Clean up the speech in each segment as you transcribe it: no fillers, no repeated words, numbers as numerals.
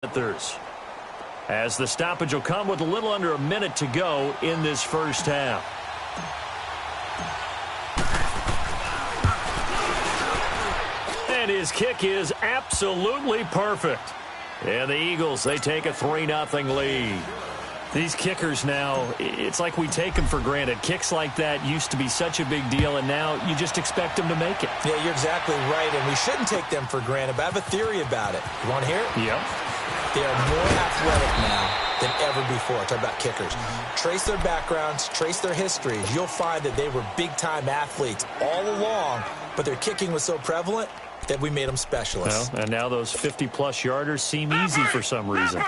Panthers. As the stoppage will come with a little under a minute to go in this first half. And his kick is absolutely perfect. And the Eagles, they take a 3-0 lead. These kickers now, it's like we take them for granted. Kicks like that used to be such a big deal, and now you just expect them to make it. Yeah, you're exactly right, and we shouldn't take them for granted, but I have a theory about it. You want to hear it? Yep. They are more athletic now than ever before. Talk about kickers. Trace their backgrounds, trace their histories. You'll find that they were big-time athletes all along, but their kicking was so prevalent that we made them specialists. Well, and now those 50-plus yarders seem easy for some reason.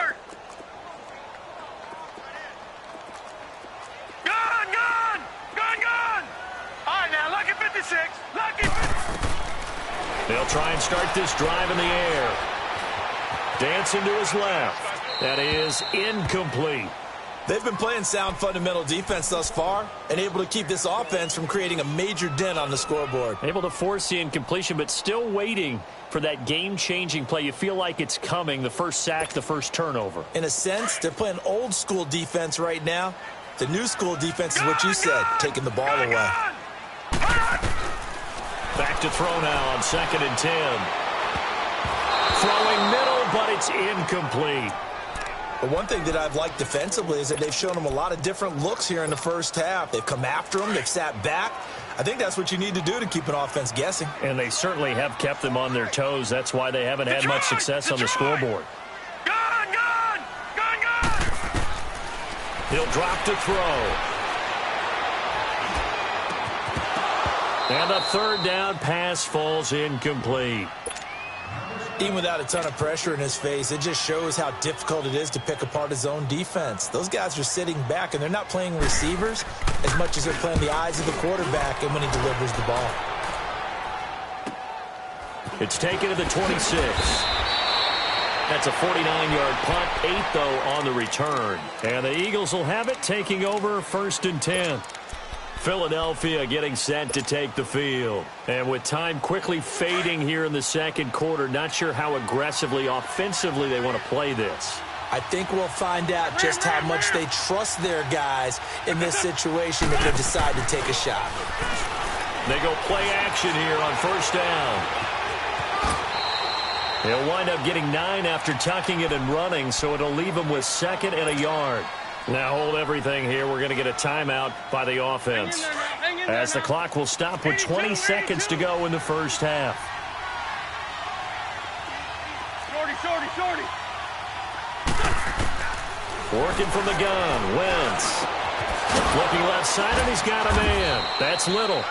They'll try and start this drive in the air. Dancing to his left. That is incomplete. They've been playing sound fundamental defense thus far and able to keep this offense from creating a major dent on the scoreboard. Able to force the incompletion, but still waiting for that game-changing play. You feel like it's coming, the first sack, the first turnover. In a sense, they're playing old-school defense right now. The new-school defense is what you said, taking the ball away. Back to throw now on 2nd and 10. Throwing middle, but it's incomplete. But one thing that I've liked defensively is that they've shown them a lot of different looks here in the first half. They've come after them. They've sat back. I think that's what you need to do to keep an offense guessing. And they certainly have kept them on their toes. That's why they haven't had much success on the scoreboard. Gun! He'll drop to throw. And the third down pass falls incomplete. Even without a ton of pressure in his face, it just shows how difficult it is to pick apart his own defense. Those guys are sitting back, and they're not playing receivers as much as they're playing the eyes of the quarterback and when he delivers the ball. It's taken to the 26. That's a 49-yard punt, 8, though, on the return. And the Eagles will have it, taking over 1st and 10. Philadelphia getting set to take the field. And with time quickly fading here in the second quarter, not sure how aggressively, offensively they want to play this. I think we'll find out just how much they trust their guys in this situation if they decide to take a shot. They go play action here on 1st down. He'll wind up getting 9 after tucking it and running, so it'll leave him with 2nd and a yard. Now hold everything here. We're going to get a timeout by the offense, as the clock will stop with 20 seconds to go in the first half. Shorty. Working from the gun, Wentz. Looking left side, and he's got a man. That's Little.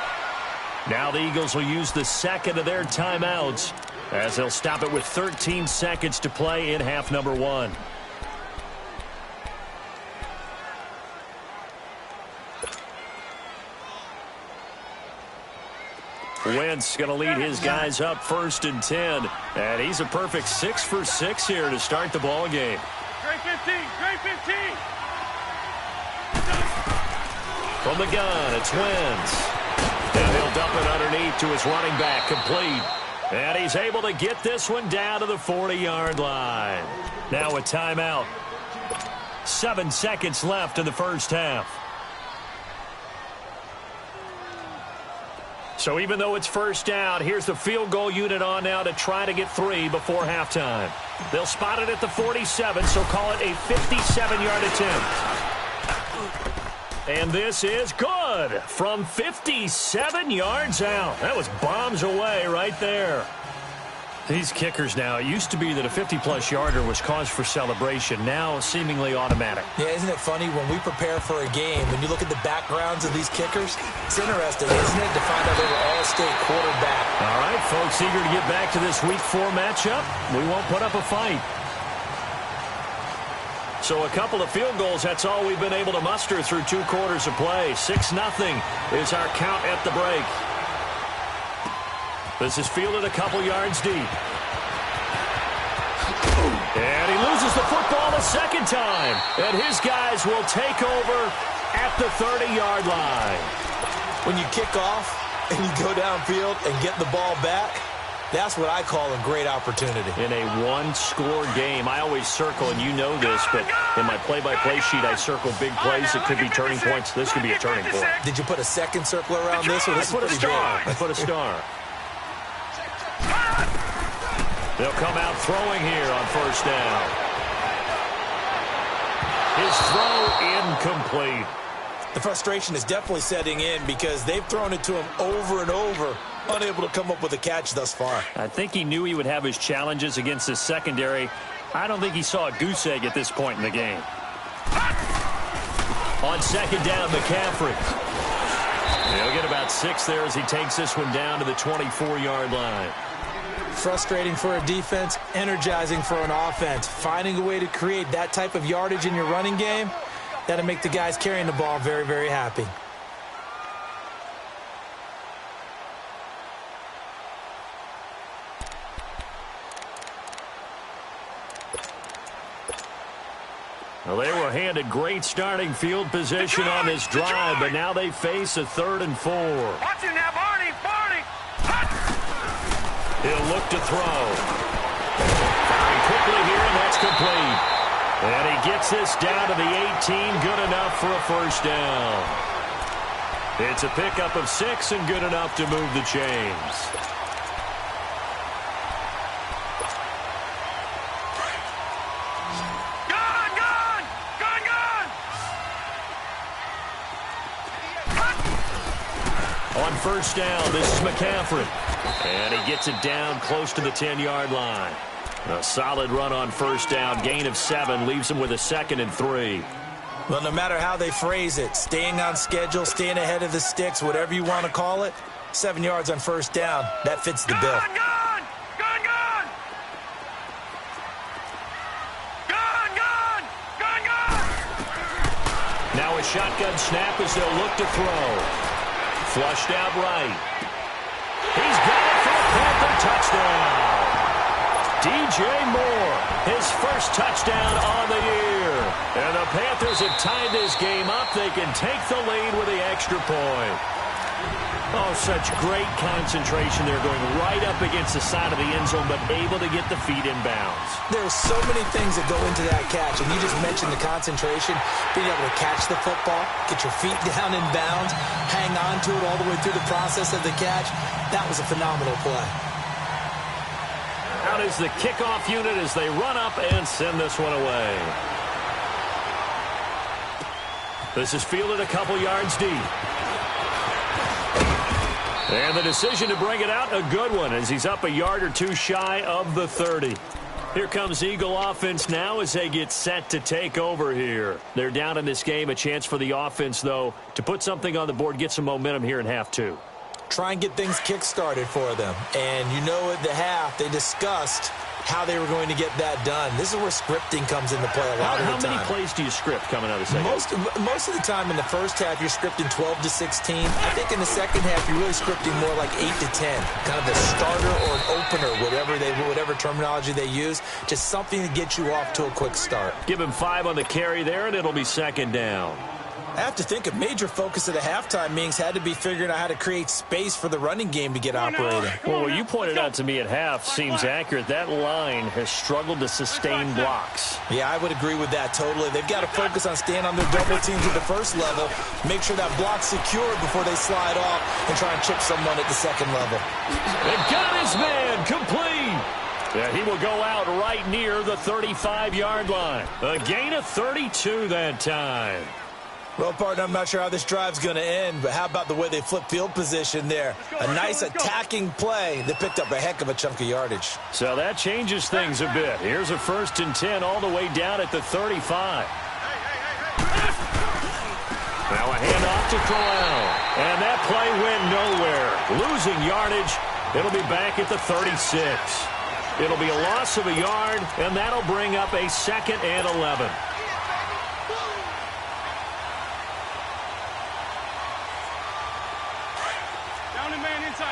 Now the Eagles will use the second of their timeouts, as they'll stop it with 13 seconds to play in half number 1. Wentz going to lead his guys up 1st and 10. And he's a perfect 6 for 6 here to start the ball game. Great 15. From the gun, it's Wentz. And he'll dump it underneath to his running back, complete. And he's able to get this one down to the 40-yard line. Now a timeout. 7 seconds left in the first half. So even though it's 1st down, here's the field goal unit on now to try to get 3 before halftime. They'll spot it at the 47, so call it a 57-yard attempt. And this is good from 57 yards out. That was bombs away right there. These kickers now, it used to be that a 50-plus yarder was cause for celebration. Now seemingly automatic. Yeah, isn't it funny when we prepare for a game, when you look at the backgrounds of these kickers, it's interesting, isn't it, to find out they were all-state quarterback. All right, folks, eager to get back to this Week 4 matchup. We won't put up a fight. So a couple of field goals, that's all we've been able to muster through 2 quarters of play. 6-0 is our count at the break. This is fielded a couple yards deep. And he loses the football a second time. And his guys will take over at the 30-yard line. When you kick off and you go downfield and get the ball back, That's what I call a great opportunity. In a one-score game, I always circle, and you know this, but in my play-by-play sheet, I circle big plays that could be turning points. This could be a turning point. Did you put a second circle around this, or this I put is a pretty star. big? I put a star. They'll come out throwing here on first down. His throw incomplete. The frustration is definitely setting in because they've thrown it to him over and over, unable to come up with a catch thus far. I think he knew he would have his challenges against his secondary. I don't think he saw a goose egg at this point in the game. On second down, McCaffrey. He'll get about 6 there as he takes this one down to the 24-yard line. Frustrating for a defense, energizing for an offense. Finding a way to create that type of yardage in your running game, that'll make the guys carrying the ball very, very happy. Well, they were handed great starting field position on this drive, but now they face a 3rd and 4. Watch it now, Barney! Barney! He'll look to throw. Firing quickly here, and that's complete. And he gets this down to the 18, good enough for a first down. It's a pickup of 6 and good enough to move the chains. Gone! Gone! Gone! Gone! On first down, this is McCaffrey. And he gets it down close to the 10-yard line. A solid run on first down. Gain of 7 leaves him with a 2nd and 3. Well, no matter how they phrase it, staying on schedule, staying ahead of the sticks, whatever you want to call it, 7 yards on first down, that fits the bill. Gone! Gone! Gone! Gone! Gone! Gone! Gone! Gone! Now a shotgun snap as they'll look to throw. Flushed out right. He's got it for a Panther touchdown. DJ Moore, his first touchdown on the year. And the Panthers have tied this game up. They can take the lead with the extra point. Oh, such great concentration. They're going right up against the side of the end zone, but able to get the feet in bounds. There's so many things that go into that catch, and you just mentioned the concentration, being able to catch the football, get your feet down in bounds, hang on to it all the way through the process of the catch. That was a phenomenal play. Out is the kickoff unit as they run up and send this one away. This is fielded a couple yards deep. And the decision to bring it out, a good one, as he's up a yard or 2 shy of the 30. Here comes Eagle offense now as they get set to take over here. They're down in this game. A chance for the offense, though, to put something on the board, get some momentum here in half 2. Try and get things kick-started for them. And you know at the half, they discussed how they were going to get that done. This is where scripting comes into play a lot of the time. How many plays do you script coming out of the second? Most of the time in the first half, you're scripting 12 to 16. I think in the second half, you're really scripting more like 8 to 10. Kind of a starter or an opener, whatever terminology they use. Just something to get you off to a quick start. Give him 5 on the carry there, and it'll be second down. I have to think a major focus of the halftime meetings had to be figuring out how to create space for the running game to get operating. Well, what you pointed out to me at half seems accurate. That line has struggled to sustain blocks. Yeah, I would agree with that totally. They've got to focus on staying on their double teams at the first level, make sure that block's secure before they slide off and try and chip someone at the second level. They've got his man complete. Yeah, he will go out right near the 35-yard line. A gain of 32 that time. Well, partner, I'm not sure how this drive's going to end, but how about the way they flip field position there? A nice attacking play that picked up a heck of a chunk of yardage. So that changes things a bit. Here's a 1st and 10 all the way down at the 35. Now a handoff to Corral. And that play went nowhere. Losing yardage. It'll be back at the 36. It'll be a loss of a yard, and that'll bring up a 2nd and 11.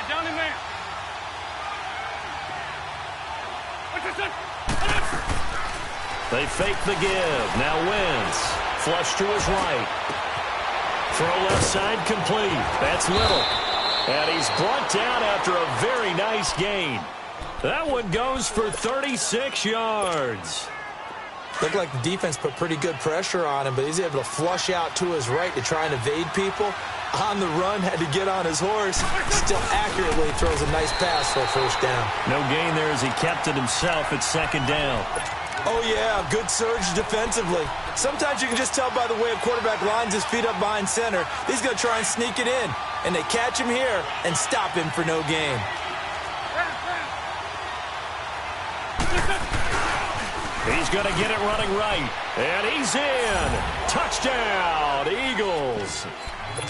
Down in man. They fake the give. Now Wentz. Flush to his right. Throw left side complete. That's Little. And he's brought down after a very nice gain. That one goes for 36 yards. Looked like the defense put pretty good pressure on him, but he's able to flush out to his right to try and evade people. On the run, had to get on his horse. Still accurately throws a nice pass for a first down. No gain there as he kept it himself at second down. Oh, yeah, good surge defensively. Sometimes you can just tell by the way a quarterback lines his feet up behind center. He's going to try and sneak it in. And they catch him here and stop him for no gain. He's going to get it running right. And he's in. Touchdown, Eagles.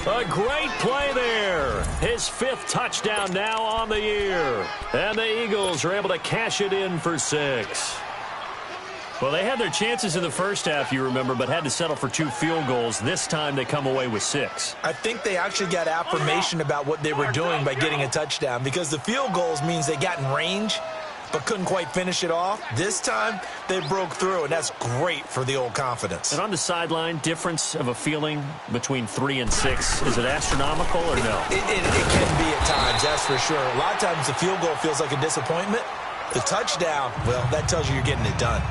A great play there. His 5th touchdown now on the year. And the Eagles are able to cash it in for 6. Well, they had their chances in the first half, you remember, but had to settle for 2 field goals. This time they come away with 6. I think they actually got affirmation about what they were doing by getting a touchdown, because the field goals means they got in range but couldn't quite finish it off. This time they broke through, and that's great for the old confidence. And on the sideline, difference of a feeling between 3 and 6, is it astronomical or no? It can be at times, that's for sure. A lot of times the field goal feels like a disappointment. The touchdown, well, that tells you you're getting it done.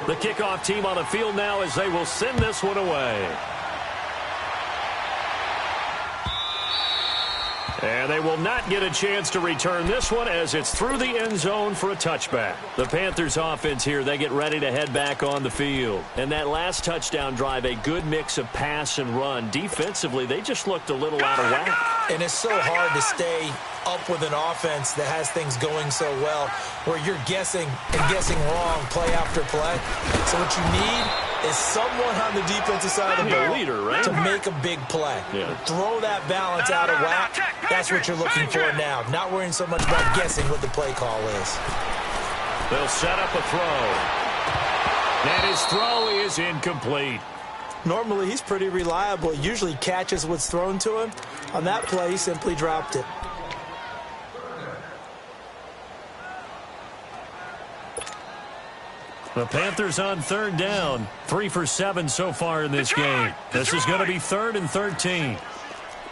The kickoff team on the field now as they will send this one away. And they will not get a chance to return this one as it's through the end zone for a touchback. The Panthers offense here, they get ready to head back on the field. And that last touchdown drive, a good mix of pass and run. Defensively, they just looked a little out of whack. And it's so hard to stay up with an offense that has things going so well, where you're guessing and guessing wrong play after play. So what you need is someone on the defensive side of the ball leader, right? to make a big play. Yeah. Throw that balance out of whack. That's what you're looking for now. Not worrying so much about guessing what the play call is. They'll set up a throw. And his throw is incomplete. Normally, he's pretty reliable. He usually catches what's thrown to him. On that play, he simply dropped it. The Panthers on 3rd down. 3 for 7 so far in this game. This is going to be 3rd and 13.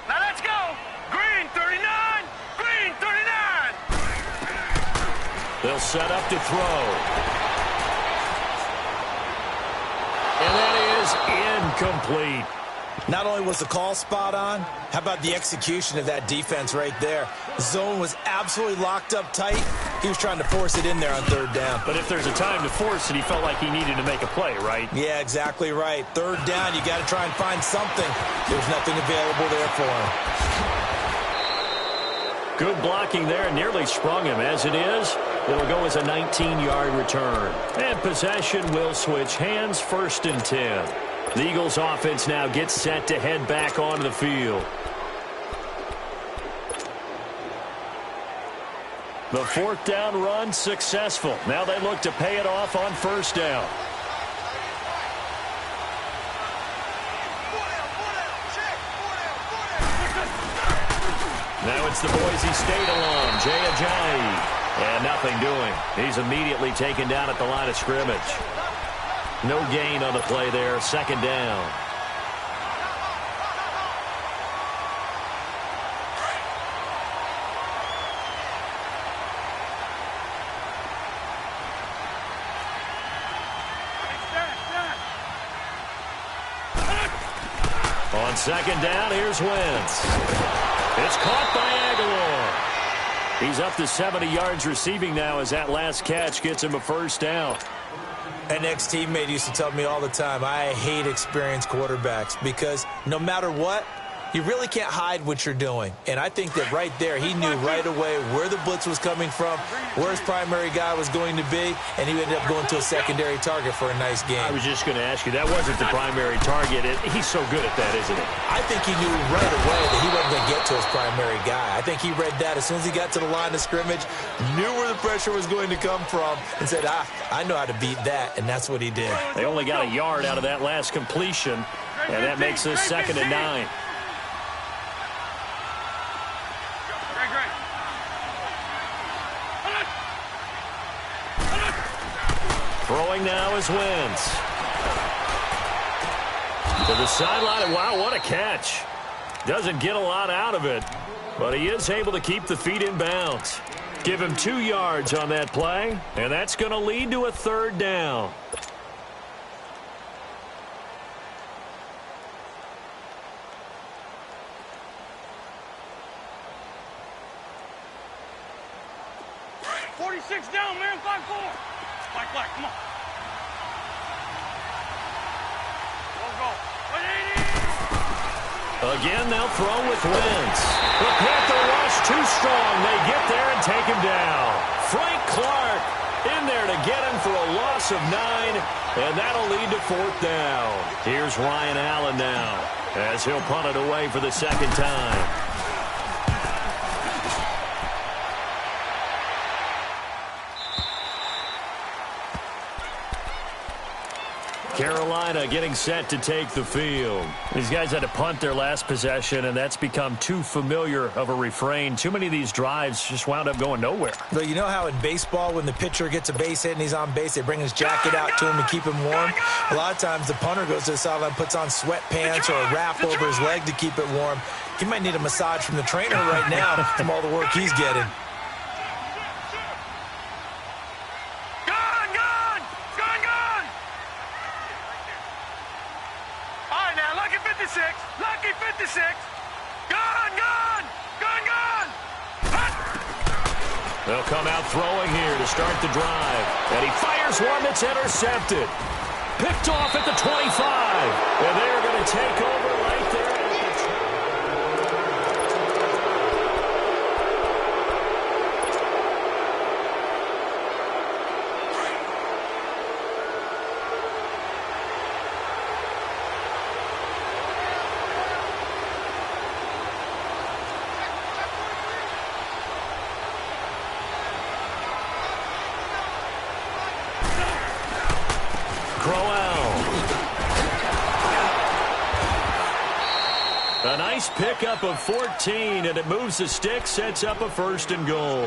Now let's go. Green 39. Green 39. They'll set up to throw. And that is incomplete. Not only was the call spot on, how about the execution of that defense right there? The zone was absolutely locked up tight. He was trying to force it in there on 3rd down. But if there's a time to force it, he felt like he needed to make a play, right? Yeah, exactly right. 3rd down, you got to try and find something. There's nothing available there for him. Good blocking there, nearly sprung him. As it is, it'll go as a 19-yard return. And possession will switch hands, 1st and 10. The Eagles offense now gets set to head back onto the field. The 4th down run successful. Now they look to pay it off on 1st down. Now it's the Boise State alum, Jay Ajayi. And nothing doing. He's immediately taken down at the line of scrimmage. No gain on the play there, 2nd down. On 2nd down, here's Wentz. It's caught by Aguilar. He's up to 70 yards receiving now as that last catch gets him a 1st down. An ex-teammate used to tell me all the time, I hate experienced quarterbacks because no matter what, you really can't hide what you're doing. And I think that right there, he knew right away where the blitz was coming from, where his primary guy was going to be, and he ended up going to a secondary target for a nice game. I was just going to ask you, that wasn't the primary target. He's so good at that, isn't he? I think he knew right away that he wasn't going to get to his primary guy. I think he read that as soon as he got to the line of scrimmage, knew where the pressure was going to come from, and said, I know how to beat that, and that's what he did. They only got a yard out of that last completion, and that makes this 2nd and 9. Throwing now is Wentz. To the sideline, and wow, what a catch. Doesn't get a lot out of it, but he is able to keep the feet in bounds. Give him 2 yards on that play, and that's going to lead to a 3rd down. Down, man. 5-4. Black, come on. Go. 180. Again, they'll throw with Wentz. The Panther rush too strong. They get there and take him down. Frank Clark in there to get him for a loss of 9, and that'll lead to 4th down. Here's Ryan Allen now as he'll punt it away for the 2nd time. Carolina getting set to take the field. These guys had to punt their last possession, and that's become too familiar of a refrain. Too many of these drives just wound up going nowhere. But you know how in baseball, when the pitcher gets a base hit and he's on base, they bring his jacket out to him to keep him warm? A lot of times the punter goes to the sideline, puts on sweatpants or a wrap over his leg to keep it warm. He might need a massage from the trainer right now from all the work he's getting. Lucky 56. Gone. They'll come out throwing here to start the drive. And he fires one that's intercepted. Picked off at the 25. And they're going to take over right there. A nice pickup of 14, and it moves the stick, sets up a 1st and goal.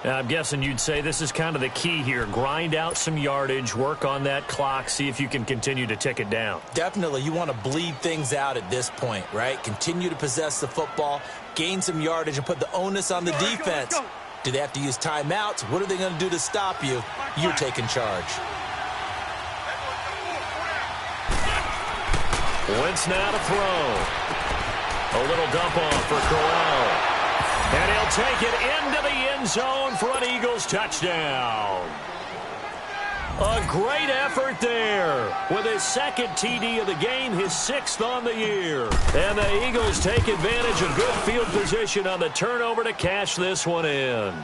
Now, I'm guessing you'd say this is kind of the key here. Grind out some yardage, work on that clock, see if you can continue to tick it down. Definitely. You want to bleed things out at this point, right? Continue to possess the football, gain some yardage, and put the onus on the defense. Do they have to use timeouts? What are they going to do to stop you? You're taking charge. Wentz now to throw. A little dump off for Crowell. And he'll take it into the end zone for an Eagles touchdown. A great effort there with his 2nd TD of the game, his 6th on the year. And the Eagles take advantage of good field position on the turnover to cash this one in.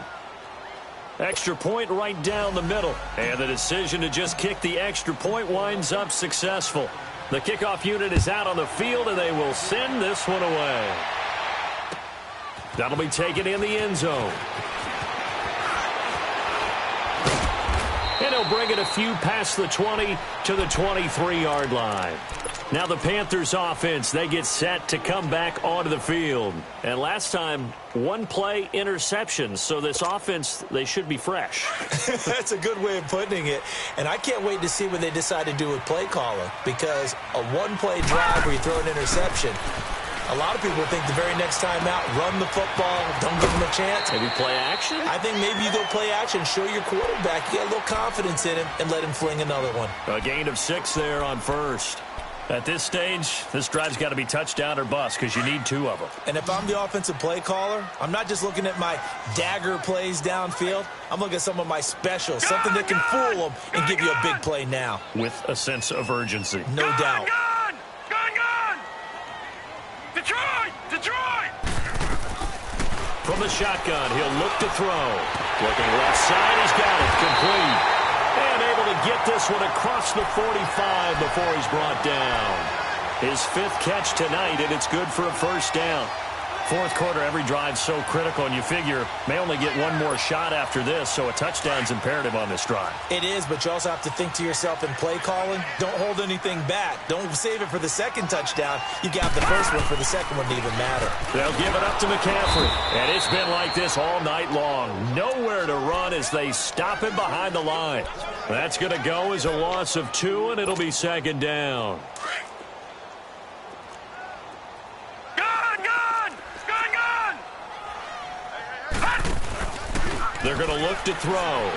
Extra point right down the middle. And the decision to just kick the extra point winds up successful. The kickoff unit is out on the field, and they will send this one away. That'll be taken in the end zone. And he'll bring it a few past the 20 to the 23-yard line. Now the Panthers offense, they get set to come back onto the field. And last time, 1-play interception. So this offense, they should be fresh. That's a good way of putting it. And I can't wait to see what they decide to do with play calling. Because a 1-play drive where you throw an interception, a lot of people think the very next time out, run the football, don't give them a chance. Maybe play action? I think maybe you go play action, show your quarterback, you get a little confidence in him, and let him fling another one. A gain of 6 there on 1st. At this stage, this drive's got to be touchdown or bust because you need 2 of them. And if I'm the offensive play caller, I'm not just looking at my dagger plays downfield. I'm looking at some of my specials, something that can fool them and give you a big play now. With a sense of urgency. No doubt. Gone! Detroit! From the shotgun, he'll look to throw. Looking left side, he's got it. Complete. And able to get this one across the 45 before he's brought down. His 5th catch tonight, and it's good for a 1st down. 4th quarter, every drive's so critical, and you figure may only get one more shot after this, so a touchdown's imperative on this drive. It is, but you also have to think to yourself in play calling, don't hold anything back. Don't save it for the 2nd touchdown. You got the 1st one for the 2nd one to even matter. They'll give it up to McCaffrey, and it's been like this all night long. Nowhere to run as they stop him behind the line. That's going to go as a loss of 2, and it'll be 2nd down. They're going to look to throw.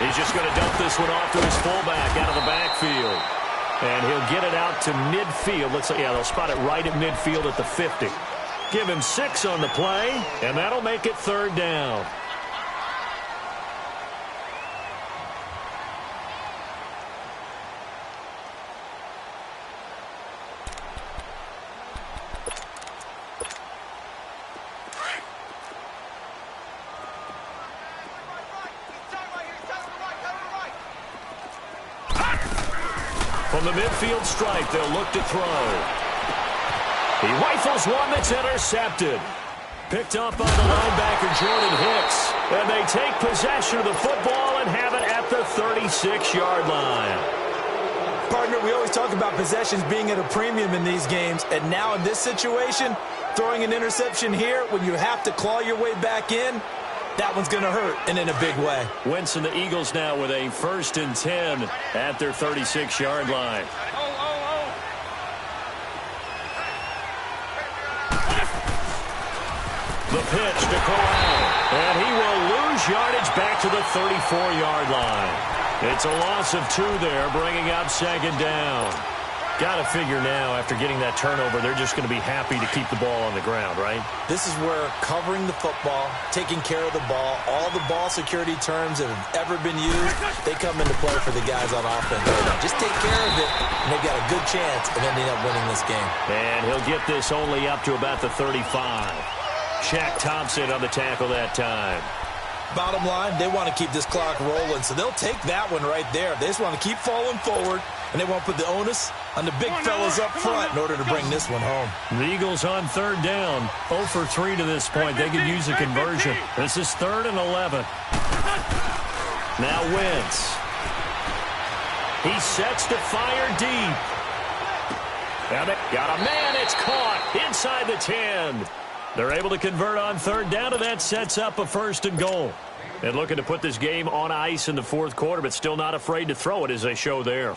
He's just going to dump this one off to his fullback out of the backfield. And he'll get it out to midfield. They'll spot it right at midfield at the 50. Give him 6 on the play, and that'll make it 3rd down. From the midfield stripe, they'll look to throw. He rifles one that's intercepted. Picked up by the linebacker, Jordan Hicks. And they take possession of the football and have it at the 36-yard line. Partner, we always talk about possessions being at a premium in these games. And now in this situation, throwing an interception here when you have to claw your way back in, that one's going to hurt, and in a big way. Wentz and the Eagles now with a 1st and 10 at their 36-yard line. The pitch to Corral, and he will lose yardage back to the 34-yard line. It's a loss of 2 there, bringing up 2nd down. Got to figure now, after getting that turnover, they're just going to be happy to keep the ball on the ground, right? This is where covering the football, taking care of the ball, all the ball security terms that have ever been used, they come into play for the guys on offense. Just take care of it, and they've got a good chance of ending up winning this game. And he'll get this only up to about the 35. Shaq Thompson on the tackle that time. Bottom line, they want to keep this clock rolling, so they'll take that one right there. They just want to keep falling forward, and they won't put the onus on the big fellas up front in order to bring this one home. The Eagles on 3rd down, 0 for 3 to this point. They could use a conversion. This is 3rd and 11. Now Wentz. He sets to fire deep. Got a man, it's caught inside the 10. They're able to convert on 3rd down, and that sets up a 1st and goal. And looking to put this game on ice in the 4th quarter, but still not afraid to throw it as they show there.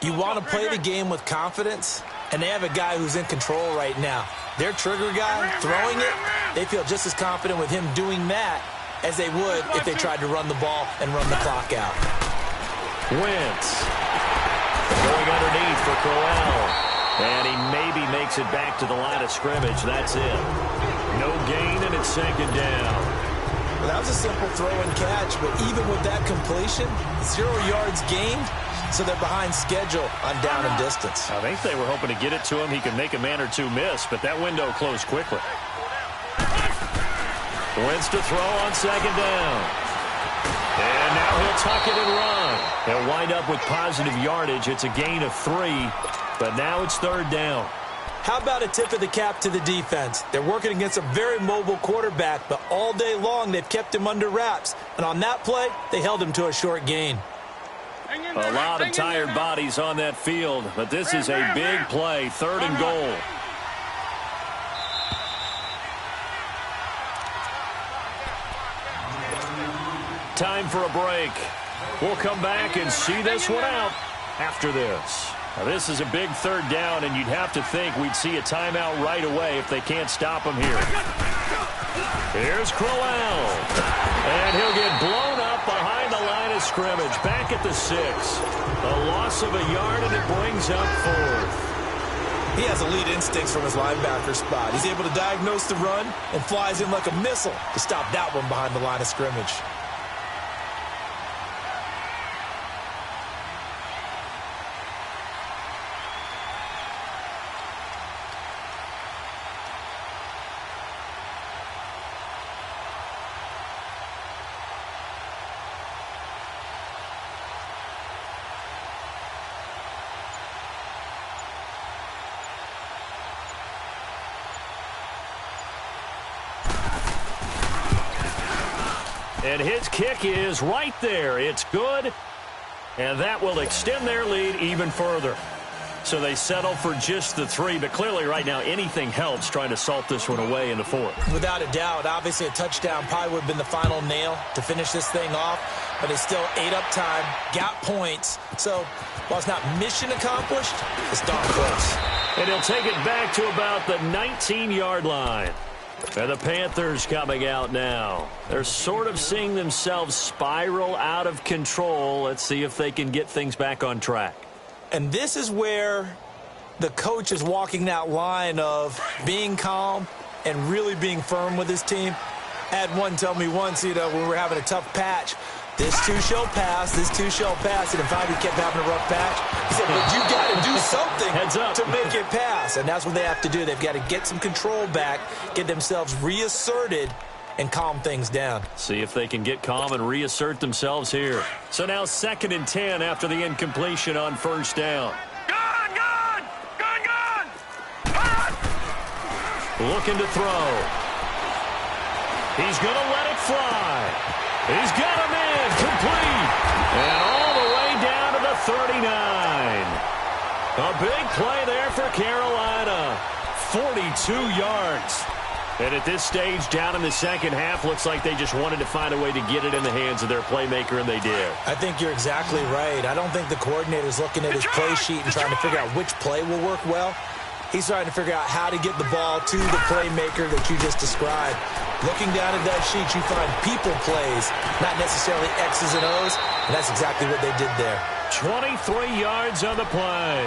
You want to play the game with confidence, and they have a guy who's in control right now. Their trigger guy, throwing it, they feel just as confident with him doing that as they would if they tried to run the ball and run the clock out. Wentz going underneath for Corral. And he maybe makes it back to the line of scrimmage. That's it. No gain, and it's 2nd down. Well, that was a simple throw and catch, but even with that completion, 0 yards gained, so they're behind schedule on down and distance. I think they were hoping to get it to him. He could make a man or 2 miss, but that window closed quickly. Wentz to throw on 2nd down. And now he'll tuck it and run. They'll wind up with positive yardage. It's a gain of 3. But now it's 3rd down. How about a tip of the cap to the defense? They're working against a very mobile quarterback, but all day long they've kept him under wraps. And on that play, they held him to a short gain. A lot of tired bodies on that field, but this is a big play, 3rd and goal. Time for a break. We'll come back and see this one out after this. Now, this is a big 3rd down, and you'd have to think we'd see a timeout right away if they can't stop him here. Here's Crowell. And he'll get blown up behind the line of scrimmage. Back at the 6. A loss of a yard, and it brings up 4th. He has elite instincts from his linebacker spot. He's able to diagnose the run and flies in like a missile to stop that one behind the line of scrimmage. And his kick is right there. It's good, and that will extend their lead even further. So they settle for just the 3, but clearly right now anything helps trying to salt this one away in the 4th. Without a doubt, obviously a touchdown probably would have been the final nail to finish this thing off, but they still ate up time, got points. So while it's not mission accomplished, it's darn close. And he'll take it back to about the 19-yard line. And the Panthers coming out now. They're sort of seeing themselves spiral out of control. Let's see if they can get things back on track. And this is where the coach is walking that line of being calm and really being firm with his team. I had one tell me once, when we were having a tough patch, this too shall pass, this too shall pass. And if I kept having a rough patch, he said, but you got to do something Heads up. to make it pass. And that's what they have to do. They've got to get some control back, get themselves reasserted, and calm things down. See if they can get calm and reassert themselves here. So now 2nd and 10 after the incompletion on first down. Gone, gone! Gone, gone! Looking to throw. He's going to let it fly. He's got him in, complete. And all the way down to the 39. A big play there for Carolina. 42 yards. And at this stage, down in the second half, looks like they just wanted to find a way to get it in the hands of their playmaker, and they did. I think you're exactly right. I don't think the coordinator's looking at his play sheet and trying to figure out which play will work well. He's trying to figure out how to get the ball to the playmaker that you just described. Looking down at that sheet, you find people plays, not necessarily X's and O's, and that's exactly what they did there. 23 yards on the play.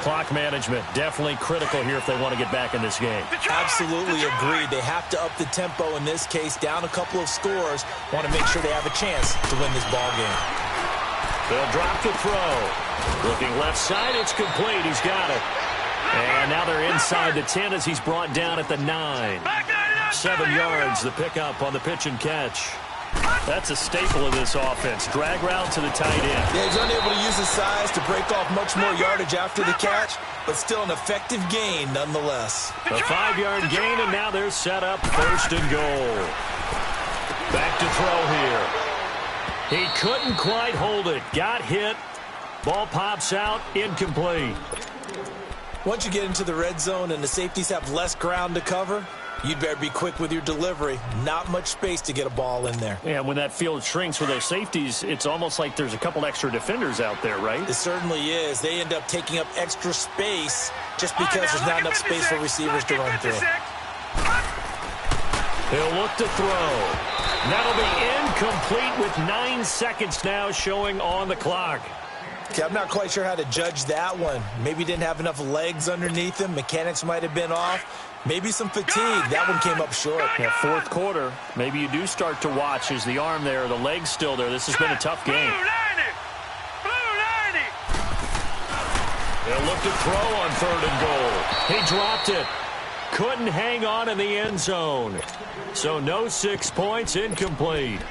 Clock management definitely critical here if they want to get back in this game. Absolutely agreed. They have to up the tempo in this case, down a couple of scores. Want to make sure they have a chance to win this ball game. They'll drop the throw. Looking left side, it's complete. He's got it. And now they're inside the 10 as he's brought down at the 9. 7 yards, the pickup on the pitch and catch. That's a staple of this offense. Drag route to the tight end. Yeah, he's unable to use his size to break off much more yardage after the catch, but still an effective gain nonetheless. A 5-yard gain, and now they're set up 1st and goal. Back to throw here. He couldn't quite hold it. Got hit. Ball pops out. Incomplete. Once you get into the red zone and the safeties have less ground to cover, you'd better be quick with your delivery. Not much space to get a ball in there. Yeah, when that field shrinks with those safeties, it's almost like there's a couple extra defenders out there, right? It certainly is. They end up taking up extra space just because there's not enough space for receivers to run through. He'll look to throw. That'll be incomplete with 9 seconds now showing on the clock. Okay, I'm not quite sure how to judge that one. Maybe didn't have enough legs underneath him. Mechanics might have been off. Maybe some fatigue. That one came up short. Yeah, 4th quarter. Maybe you do start to watch as the arm there, the leg's still there. This has been a tough game. They'll look to throw on 3rd and goal. He dropped it. Couldn't hang on in the end zone. So no 6 points, incomplete.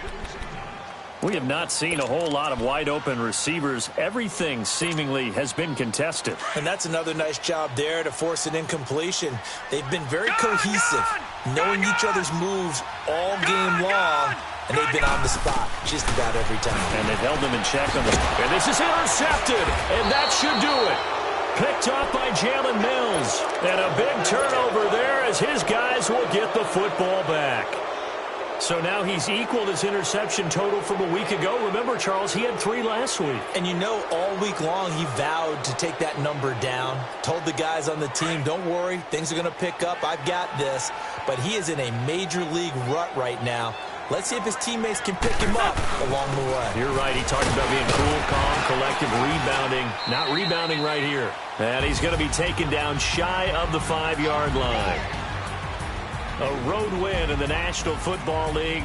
We have not seen a whole lot of wide-open receivers. Everything seemingly has been contested. And that's another nice job there to force an incompletion. They've been very cohesive, knowing each other's moves all game long, and they've been on the spot just about every time. And they've held them in check on this. And this is intercepted, and that should do it. Picked up by Jalen Mills. And a big turnover there as his guys will get the football back. So now he's equaled his interception total from a week ago. Remember, Charles, he had 3 last week. And you know, all week long he vowed to take that number down. Told the guys on the team, don't worry, things are going to pick up. I've got this. But he is in a major league rut right now. Let's see if his teammates can pick him up along the way. You're right. He talked about being cool, calm, collective, rebounding. Not rebounding right here. And he's going to be taken down shy of the 5-yard line. A road win in the National Football League.